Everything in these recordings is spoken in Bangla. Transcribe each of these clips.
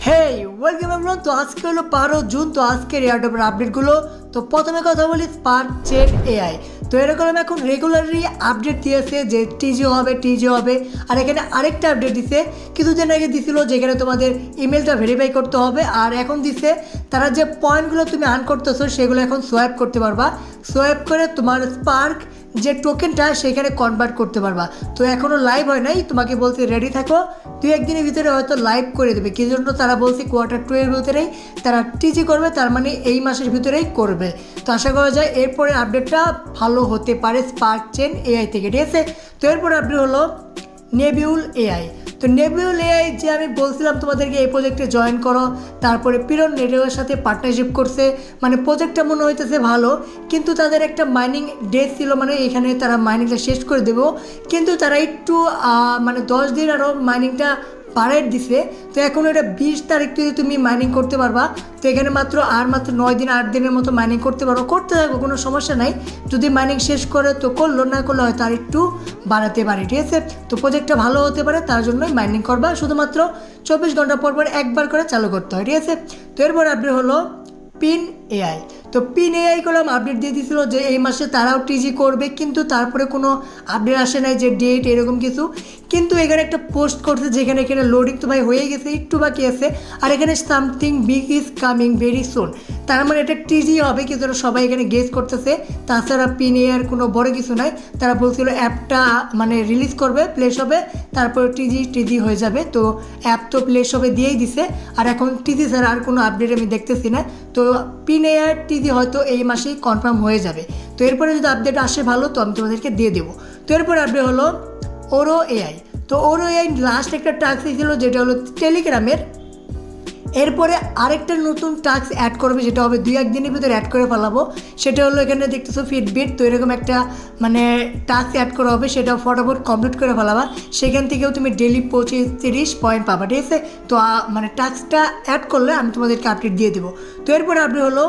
Hey, welcome everyone. তো আজকে হলো 12 জুন। তো আজকের এয়ারড্রপের আপডেটগুলো। তো প্রথমে কথা বলি স্পার্ক চেন এআই। তো এরকম এখন রেগুলারলি আপডেট দিয়েছে যে টিজি হবে আর এখানে আরেকটা আপডেট দিছে কিছুদিন আগে দিছিল যেখানে তোমাদের ইমেলটা ভেরিফাই করতে হবে। আর এখন দিছে তারা যে পয়েন্টগুলো তুমি আর্ন করতেছো সেগুলো এখন সোয়াইপ করতে পারবা। সোয়াইপ করে তোমার স্পার্ক যে টোকেনটা সেখানে কনভার্ট করতে পারবা। তো এখনও লাইভ হয় নাই, তোমাকে বলছে রেডি থাকো, 2-1 দিনের ভিতরে হয়তো লাইভ করে দেবে। কি জন্য তারা বলছে Q2 এর ভিতরেই তারা টিজি করবে, তার মানে এই মাসের ভিতরেই করবে। তো আশা করা যায় এরপরে আপডেটটা ভালো হতে পারে স্পার্ক চেন এআই থেকে, ঠিক আছে। তো এরপরে আপডেট হলো নেবিউল এআই। তো নেবিউল এআই যে আমি বলছিলাম তোমাদেরকে এই প্রজেক্টে জয়েন করো, তারপরে পিরন নেটওয়ার্কের সাথে পার্টনারশিপ করছে, মানে প্রজেক্টটা মনে হইতেছে ভালো, কিন্তু তাদের একটা মাইনিং ডে ছিল, মানে এখানে তারা মাইনিংটা শেষ করে দেবো, কিন্তু তারা একটু মানে 10 দিন আরও মাইনিংটা বাড়াই দিছে। তো এখন এটা 20 তারিখ থেকে তুমি মাইনিং করতে পারবা। তো এখানে মাত্র 9 দিন 8 দিনের মতো মাইনিং করতে পারো, করতে থাকো, কোনো সমস্যা নাই। যদি মাইনিং শেষ করে তো করলো, না করলে হয়তো আর একটু বাড়াতে পারে, ঠিক আছে। তো প্রজেক্টটা ভালো হতে পারে, তার জন্যই মাইনিং করবা। শুধুমাত্র 24 ঘন্টা পর একবার করে চালু করতে হয়, ঠিক আছে। তো এরপর আপডেট হলো পিন এআই। তো পিন এআই করলাম আপডেট দিয়ে দিয়েছিল যে এই মাসে তারাও টিজি করবে, কিন্তু তারপরে কোনো আপডেট আসে নাই যে ডেট এরকম কিছু। কিন্তু এখানে একটা পোস্ট করছে যেখানে এখানে লোডিং তো ভাই হয়ে গেছে, একটু বাকি আছে। আর এখানে something big is coming very soon, তার মানে এটা টিজি হবে, কিন্তু সবাই এখানে গেস করতেছে। তাছাড়া পিন এআই কোনো বড় কিছু নাই, তারা বলছিল অ্যাপটা মানে রিলিজ করবে, প্লে শপে, তারপর টিজি হয়ে যাবে। তো অ্যাপ তো প্লে শপে দিয়েই দিছে, আর এখন টিজি ছাড়া আর কোনো আপডেট আমি দেখতেছি না। তো পিন এআই টিজি হয়তো এই মাসেই কনফার্ম হয়ে যাবে। তো এরপরে যদি আপডেট আসে ভালো, তো আমি তোমাদেরকে দিয়ে দেবো। তো এরপরে আপডেট হলো ওরো এআই। তো ওরো এআই লাস্ট একটা টাস্ক ছিল যেটা হলো টেলিগ্রামের, এরপরে আরেকটা নতুন টাস্ক অ্যাড করবে, যেটা হবে 2-1 দিনের ভিতরে অ্যাড করে ফেলাবো। সেটা হলো এখানে দেখতেছো ফিডবিট। তো এরকম একটা মানে টাস্ক অ্যাড করা হবে, সেটা ফটাফট কমপ্লিট করে ফেলাবা। সেখান থেকেও তুমি ডেলি 25-30 পয়েন্ট পাবা, ঠিক আছে। তো মানে টাস্কটা অ্যাড করলে আমি তোমাদেরকে আপডেট দিয়ে দেবো। তো এরপরে আপডেট হলো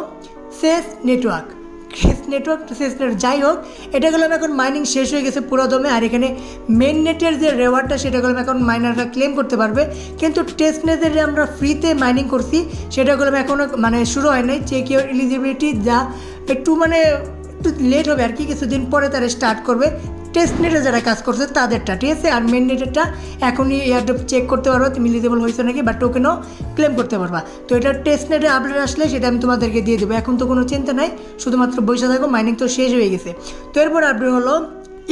শেষ নেটওয়ার্ক। যাই হোক, এটা গেলাম এখন মাইনিং শেষ হয়ে গেছে পুরো দমে। আর এখানে মেন নেটের যে রেওয়ার্ডটা সেটা গেলাম এখন মাইনাররা ক্লেম করতে পারবে, কিন্তু টেস্ট নেটের যে আমরা ফ্রিতে মাইনিং করছি সেটা গেলাম এখনও মানে শুরু হয় নাই। চেক ইউর এলিজিবিলিটি, যা একটু মানে একটু লেট হবে আর কি, কিছুদিন পরে তারা স্টার্ট করবে টেস্ট নেটে যারা কাজ করছে তাদেরটা, ঠিক আছে। আর মেন নেটেরটা এখনই এয়ারড্রপ চেক করতে পারবো তুমি এলিজিবল হয়েছে নাকি, বা টোকেনও ক্লেম করতে পারবা। তো এটা টেস্ট নেটে আপডেট আসলে সেটা আমি তোমাদেরকে দিয়ে দেবো, এখন তো কোনো চিন্তা নাই, শুধুমাত্র বসে থাকো, মাইনিং তো শেষ হয়ে গেছে। তো এরপর আপডেট হলো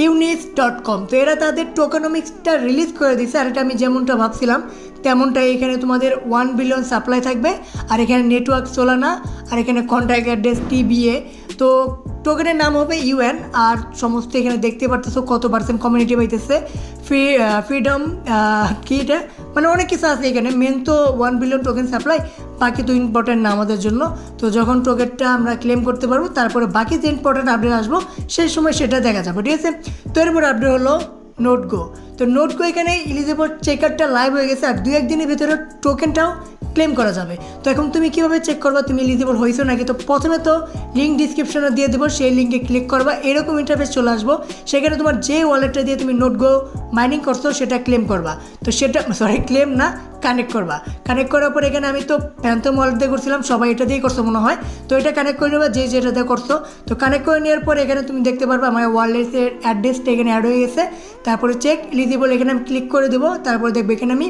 Unis.com। তো এরা তাদের টোকেনমিক্সটা রিলিজ করে দিচ্ছে, আর এটা আমি যেমনটা ভাবছিলাম তেমনটাই। এখানে তোমাদের 1 বিলিয়ন সাপ্লাই থাকবে, আর এখানে নেটওয়ার্ক সোলানা, আর এখানে কন্ট্যাক্ট অ্যাড্রেস TBA। তো টোকেনের নাম হবে UN, আর সমস্ত এখানে দেখতে পারতেছো কত পার্সেন্ট কমিউনিটি পাইতেছে, ফ্রিডম কি এটা মানে অনেক কিছু আছে এখানে। মেন তো 1 বিলিয়ন টোকেন সাপ্লাই, বাকি তো ইম্পর্টেন্ট না আমাদের জন্য। তো যখন টোকেনটা আমরা ক্লেম করতে পারবো তারপরে বাকি যে ইম্পর্টেন্ট আপডেট আসবো সেই সময় সেটা দেখা যাবে, ঠিক আছে। তো এরপর আপডেট হলো নোটগো। তো নোটগো এখানে এলিজিবল চেকারটা লাইভ হয়ে গেছে, আর 2-1 দিনের ভিতরে টোকেনটাও ক্লেম করা যাবে। তো এখন তুমি কীভাবে চেক করবা তুমি এলিজিবল হয়েছো নাকি? তো প্রথমে তো লিঙ্ক ডিসক্রিপশনে দিয়ে দেবো, সেই লিঙ্কে ক্লিক করবা, এরকম ইন্টারফেস চলে আসবো। সেখানে তোমার যে ওয়ালেটটা দিয়ে তুমি নোটগো মাইনিং করছো সেটা ক্লেম করবা। তো সেটা ক্লেম না, কানেক্ট করবা। কানেক্ট করার পর এখানে আমি তো প্যান্থম ওয়ালেট দিয়ে করছিলাম, সবাই এটা দিয়েই করছো মনে হয়। তো এটা কানেক্ট করে নেবা যে যেটা দিয়ে করছো। তো কানেক্ট করে নেওয়ার পর এখানে তুমি দেখতে পারবা আমার ওয়ালেটের অ্যাড্রেসটা এখানে অ্যাড হয়ে গেছে। তারপরে চেক এলিজিবল, এখানে আমি ক্লিক করে দেবো। তারপরে দেখবে এখানে আমি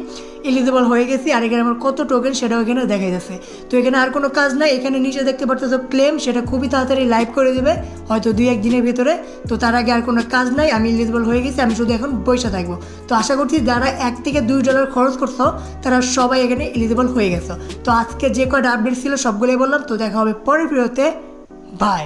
এলিজিবল হয়ে গেছি, আর এখানে আমার কত টোকেন সেটাও এখানে দেখা যাচ্ছে। তো এখানে আর কোনো কাজ নাই, এখানে নিচে দেখতে পাচ্ছ ক্লেম, সেটা খুবই তাড়াতাড়ি লাইভ করে দেবে, হয়তো 2-1 দিনের ভিতরে। তো তার আগে আর কোনো কাজ নাই, আমি এলিজিবল হয়ে গেছি, আমি শুধু এখন বসে থাকবো। তো আশা করছি যারা $1 থেকে $2 খরচ করছো তারা সবাই এখানে এলিজিবল হয়ে গেছো। তো আজকে যে কয়টা আপডেট ছিল সবগুলোই বললাম। তো দেখা হবে পরের ভিডিওতে, বাই।